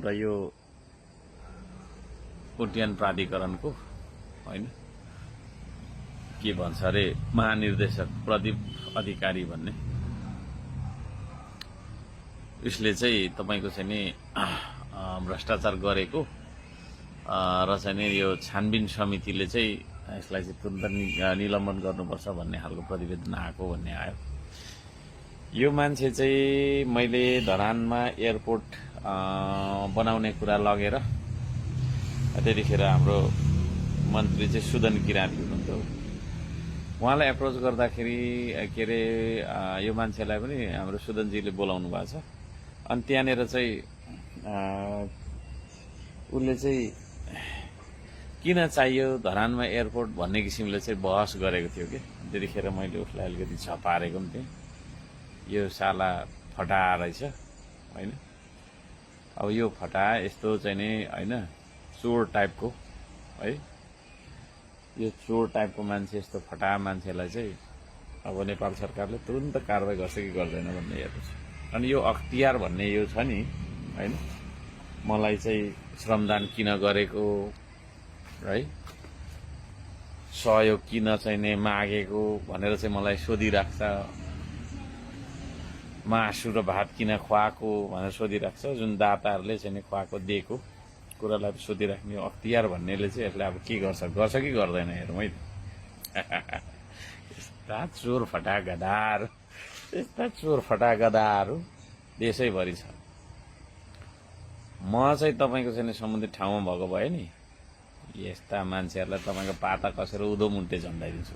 र यो उड्डयन प्राधिकरणको हैन के भन्छ अरे महानिर्देशक प्रदीप अधिकारी भन्ने यसले चाहिँ तपाईको चाहिँ नि भ्रष्टाचार गरेको र चाहिँ नि यो छानबिन समितिले चाहिँ यसलाई चाहिँ तुरुन्त निलम्बन गर्नुपर्छ भन्ने खालको प्रतिवेदन आएको भन्ने आयो। यो मान्छे चाहिँ मैले धरानमा एयरपोर्ट बनाउने कुरा लगेर त्यतिखेर हाम्रो मन्त्री चाहिँ सुदन किरानी हुनुहुन्थ्यो। उहाँलाई एप्रोच गर्दाखेरि के अरे यो मान्छेलाई पनि हाम्रो सुदनजीले बोलाउनु भएको छ। अनि त्यहाँनिर चाहिँ उसले चाहिँ किन चाहियो धरानमा एयरपोर्ट भन्ने किसिमले चाहिँ बहस गरेको थियो कि त्यतिखेर मैले उसलाई अलिकति छपारेको पनि थिएँ। यो साला फटा रहेछ हैन। अब यो फटा यस्तो चाहिँ नि हैन चोर टाइपको है, यो चोर टाइपको मान्छे यस्तो फटा मान्छेलाई चाहिँ अब नेपाल सरकारले तुरुन्त कारबाही गर्छ कि गर्दैन भन्ने हेर्नु छ। अनि यो अख्तियार भन्ने यो छ नि हैन, मलाई चाहिँ श्रमदान किन गरेको है, सहयोग किन चाहिँ मागेको भनेर चाहिँ मलाई सोधिराख्छ, मासु र भात किन खुवाएको भनेर सोधिराख्छ। जुन दाताहरूले चाहिँ खुवाएको दिएको कुरालाई सोधिराख्ने अख्तियार भन्नेले चाहिँ यसलाई अब के गर्छ कि गर्दैन हेरौँ है। यस्ता चोर फटा गधार, यस्ता चोर फटा गधाहरू देशैभरि छ। म चाहिँ तपाईँको चाहिँ सम्बन्धित ठाउँमा भएको भए नि यस्ता मान्छेहरूलाई तपाईँको पाता कसेर उधो मुन्टे झन्डाइदिन्छु।